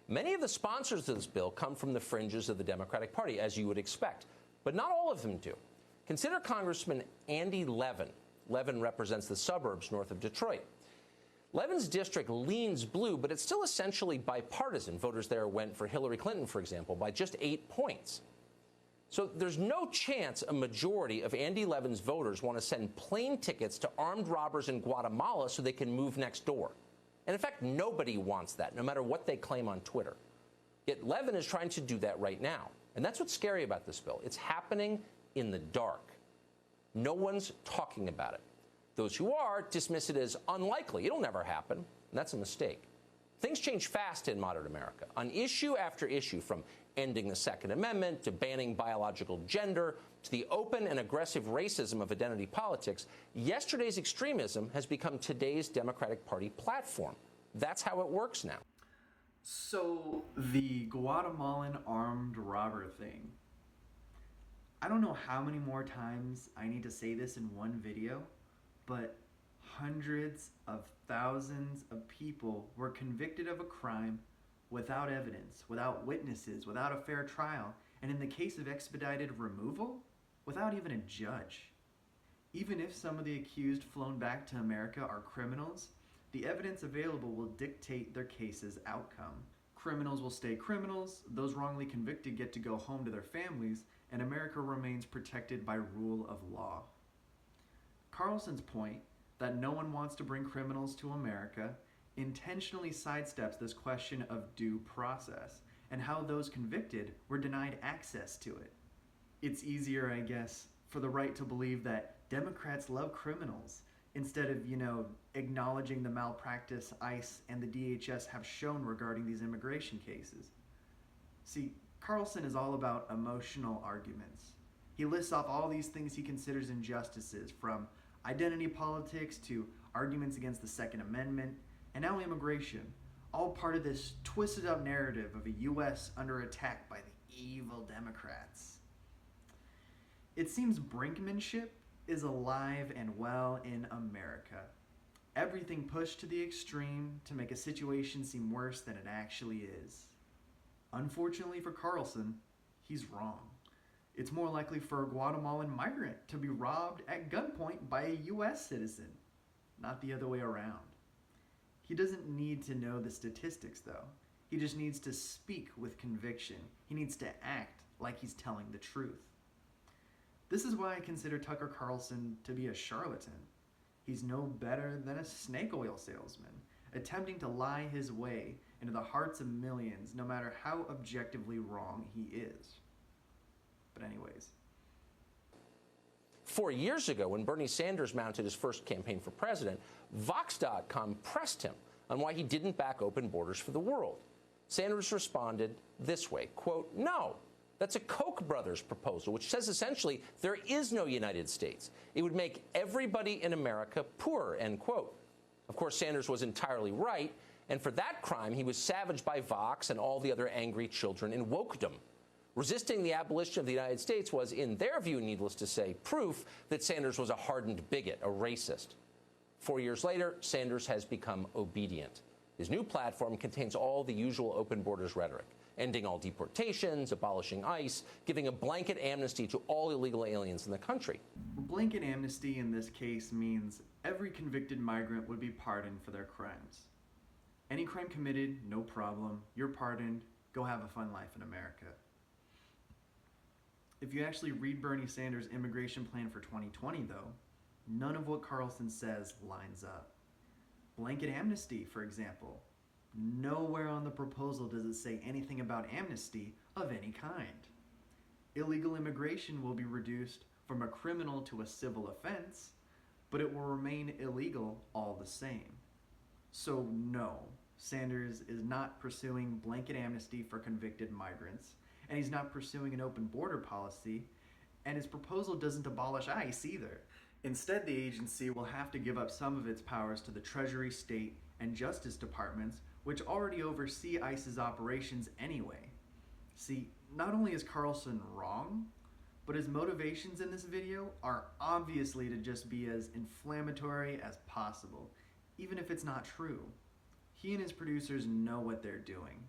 Many of the sponsors of this bill come from the fringes of the Democratic Party, as you would expect, but not all of them do. Consider Congressman Andy Levin. Levin represents the suburbs north of Detroit. Levin's district leans blue, but it's still essentially bipartisan. Voters there went for Hillary Clinton, for example, by just 8 points. So there's no chance a majority of Andy Levin's voters want to send plane tickets to armed robbers in Guatemala so they can move next door. And in fact, nobody wants that, no matter what they claim on Twitter. Yet Levin is trying to do that right now. And that's what's scary about this bill. It's happening in the dark. No one's talking about it. Those who are dismiss it as unlikely. It'll never happen. And that's a mistake. Things change fast in modern America. On issue after issue, from ending the Second Amendment to banning biological gender to the open and aggressive racism of identity politics, yesterday's extremism has become today's Democratic Party platform. That's how it works now. So the Guatemalan armed robber thing. I don't know how many more times I need to say this in one video, but hundreds of thousands of people were convicted of a crime without evidence, without witnesses, without a fair trial, and in the case of expedited removal, without even a judge. Even if some of the accused flown back to America are criminals, the evidence available will dictate their case's outcome. Criminals will stay criminals, those wrongly convicted get to go home to their families, and America remains protected by rule of law. Carlson's point that no one wants to bring criminals to America intentionally sidesteps this question of due process and how those convicted were denied access to it. It's easier, I guess, for the right to believe that Democrats love criminals instead of, acknowledging the malpractice ICE and the DHS have shown regarding these immigration cases. See, Carlson is all about emotional arguments. He lists off all these things he considers injustices, from identity politics to arguments against the Second Amendment, and now immigration, all part of this twisted up narrative of a U.S. under attack by the evil Democrats. It seems brinkmanship is alive and well in America. Everything pushed to the extreme to make a situation seem worse than it actually is. Unfortunately for Carlson, he's wrong. It's more likely for a Guatemalan migrant to be robbed at gunpoint by a U.S. citizen, not the other way around. He doesn't need to know the statistics, though. He just needs to speak with conviction. He needs to act like he's telling the truth. This is why I consider Tucker Carlson to be a charlatan. He's no better than a snake oil salesman, attempting to lie his way into the hearts of millions, no matter how objectively wrong he is. But anyways. 4 years ago, when Bernie Sanders mounted his first campaign for president, Vox.com pressed him on why he didn't back open borders for the world. Sanders responded this way, quote, "No, that's a Koch brothers proposal, which says essentially there is no United States. It would make everybody in America poorer," end quote. Of course, Sanders was entirely right, and for that crime, he was savaged by Vox and all the other angry children in wokedom. Resisting the abolition of the United States was, in their view, needless to say, proof that Sanders was a hardened bigot, a racist. 4 years later, Sanders has become obedient. His new platform contains all the usual open borders rhetoric, ending all deportations, abolishing ICE, giving a blanket amnesty to all illegal aliens in the country. Blanket amnesty in this case means every convicted migrant would be pardoned for their crimes. Any crime committed, no problem, you're pardoned, go have a fun life in America. If you actually read Bernie Sanders' immigration plan for 2020, though, none of what Carlson says lines up. Blanket amnesty, for example. Nowhere on the proposal does it say anything about amnesty of any kind. Illegal immigration will be reduced from a criminal to a civil offense, but it will remain illegal all the same. So no, Sanders is not pursuing blanket amnesty for convicted migrants, and he's not pursuing an open border policy, and his proposal doesn't abolish ICE either. Instead, the agency will have to give up some of its powers to the Treasury, State, and Justice Departments, which already oversee ICE's operations anyway. See, not only is Carlson wrong, but his motivations in this video are obviously to just be as inflammatory as possible, even if it's not true. He and his producers know what they're doing.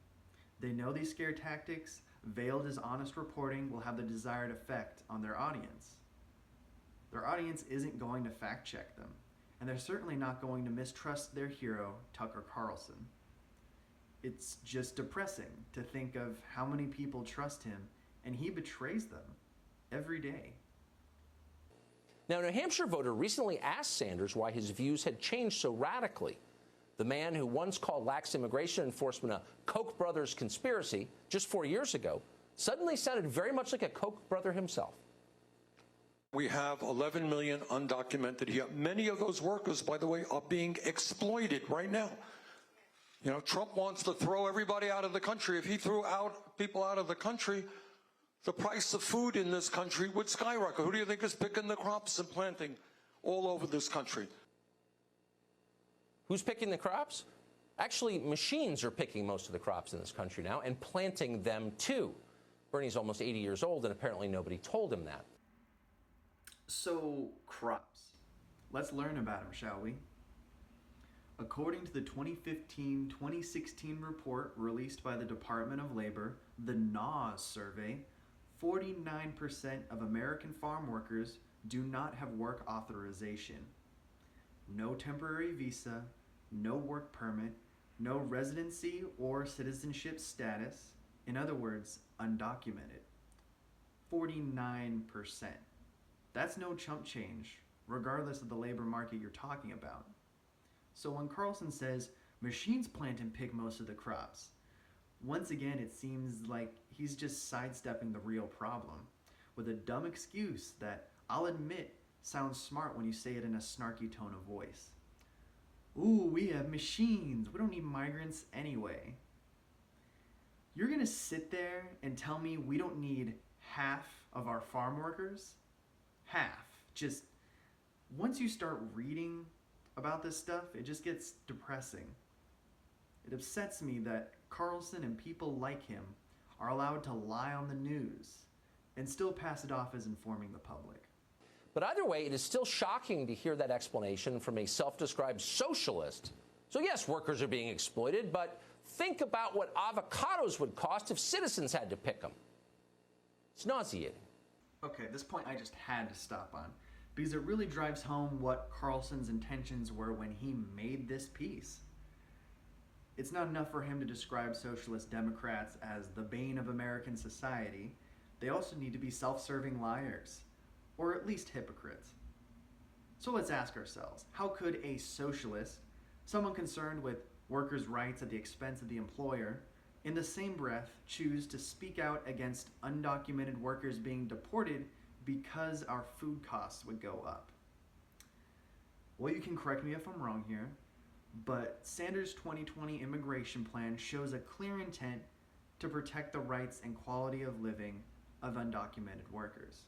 They know these scare tactics, veiled as honest reporting, will have the desired effect on their audience. Their audience isn't going to fact check them, and they're certainly not going to mistrust their hero, Tucker Carlson. It's just depressing to think of how many people trust him, and he betrays them every day. Now, a New Hampshire voter recently asked Sanders why his views had changed so radically. The man who once called lax immigration enforcement a Koch brothers conspiracy just 4 years ago suddenly sounded very much like a Koch brother himself. We have 11 million undocumented here. Many of those workers, by the way, are being exploited right now. You know, Trump wants to throw everybody out of the country. If he threw people out of the country, the price of food in this country would skyrocket. Who do you think is picking the crops and planting all over this country? Who's picking the crops? Actually, machines are picking most of the crops in this country now and planting them too. Bernie's almost 80 years old, and apparently nobody told him that. So, crops. Let's learn about them, shall we? According to the 2015-2016 report released by the Department of Labor, the NAWS survey, 49% of American farm workers do not have work authorization. No temporary visa, no work permit, no residency or citizenship status. In other words, undocumented. 49%. That's no chump change, regardless of the labor market you're talking about. So when Carlson says machines plant and pick most of the crops, once again it seems like he's just sidestepping the real problem with a dumb excuse that, I'll admit, sounds smart when you say it in a snarky tone of voice. Ooh, we have machines. We don't need migrants anyway. You're gonna sit there and tell me we don't need half of our farm workers? Half. Just, once you start reading about this stuff, it just gets depressing. It upsets me that Carlson and people like him are allowed to lie on the news and still pass it off as informing the public. But either way, it is still shocking to hear that explanation from a self-described socialist. So yes, workers are being exploited, but think about what avocados would cost if citizens had to pick them. It's nauseating. Okay, this point I just had to stop on, because it really drives home what Carlson's intentions were when he made this piece. It's not enough for him to describe socialist Democrats as the bane of American society. They also need to be self-serving liars, or at least hypocrites. So let's ask ourselves, how could a socialist, someone concerned with workers' rights at the expense of the employer, in the same breath choose to speak out against undocumented workers being deported because our food costs would go up? Well, you can correct me if I'm wrong here, but Sanders' 2020 immigration plan shows a clear intent to protect the rights and quality of living of undocumented workers.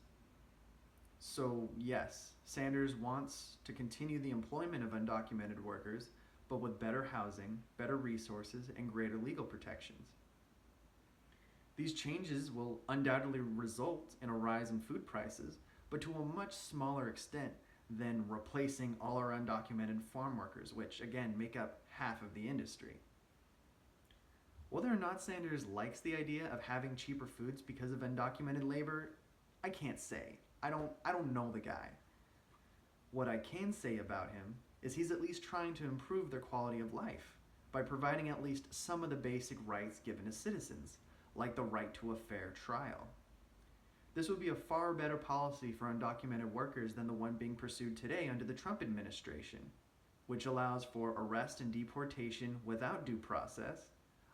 So yes, Sanders wants to continue the employment of undocumented workers, but with better housing, better resources, and greater legal protections. These changes will undoubtedly result in a rise in food prices, but to a much smaller extent than replacing all our undocumented farm workers, which again make up half of the industry. Whether or not Sanders likes the idea of having cheaper foods because of undocumented labor, I can't say. I don't know the guy. What I can say about him is he's at least trying to improve their quality of life by providing at least some of the basic rights given to citizens, like the right to a fair trial. This would be a far better policy for undocumented workers than the one being pursued today under the Trump administration, which allows for arrest and deportation without due process,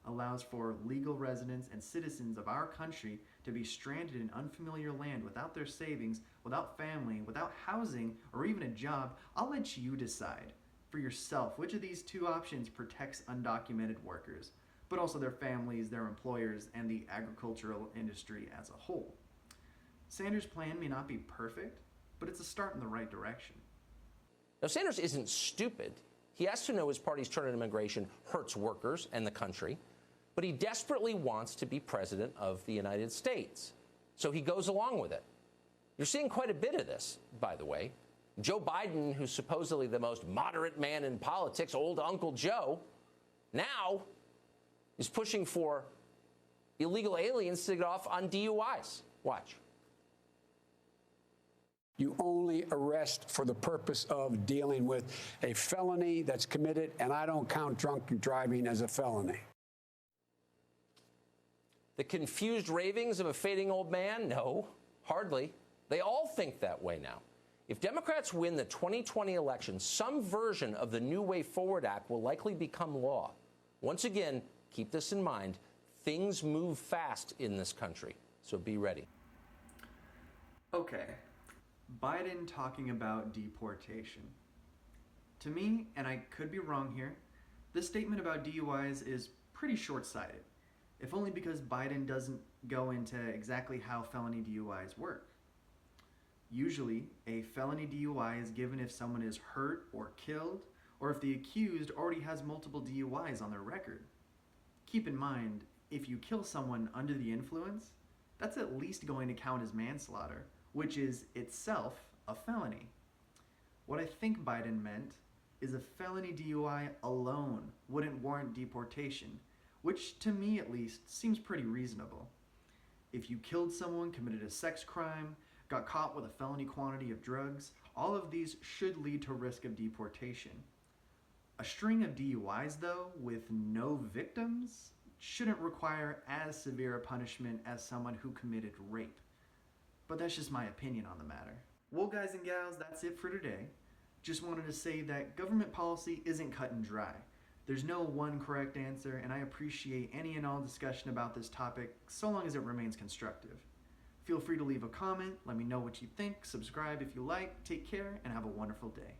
allows for legal residents and citizens of our country to be stranded in unfamiliar land without their savings, without family, without housing, or even a job. I'll let you decide for yourself which of these two options protects undocumented workers, but also their families, their employers, and the agricultural industry as a whole. Sanders' plan may not be perfect, but it's a start in the right direction. Now, Sanders isn't stupid. He has to know his party's turn on immigration hurts workers and the country, but he desperately wants to be president of the United States. So he goes along with it. You're seeing quite a bit of this, by the way. Joe Biden, who's supposedly the most moderate man in politics, old Uncle Joe, now is pushing for illegal aliens to get off on DUIs. Watch. You only arrest for the purpose of dealing with a felony that's committed, and I don't count drunk driving as a felony. The confused ravings of a fading old man? No, hardly. They all think that way now. If Democrats win the 2020 election, some version of the New Way Forward Act will likely become law. Once again, keep this in mind, things move fast in this country, so be ready. Okay, Biden talking about deportation. To me, and I could be wrong here, this statement about DUIs is pretty short-sighted, if only because Biden doesn't go into exactly how felony DUIs work. Usually, a felony DUI is given if someone is hurt or killed, or if the accused already has multiple DUIs on their record. Keep in mind, if you kill someone under the influence, that's at least going to count as manslaughter, which is itself a felony. What I think Biden meant is a felony DUI alone wouldn't warrant deportation, which to me at least seems pretty reasonable. If you killed someone, committed a sex crime, got caught with a felony quantity of drugs, all of these should lead to risk of deportation. A string of DUIs, though, with no victims, shouldn't require as severe a punishment as someone who committed rape. But that's just my opinion on the matter. Well, guys and gals, that's it for today. Just wanted to say that government policy isn't cut and dry. There's no one correct answer, and I appreciate any and all discussion about this topic so long as it remains constructive. Feel free to leave a comment, let me know what you think, subscribe if you like, take care, and have a wonderful day.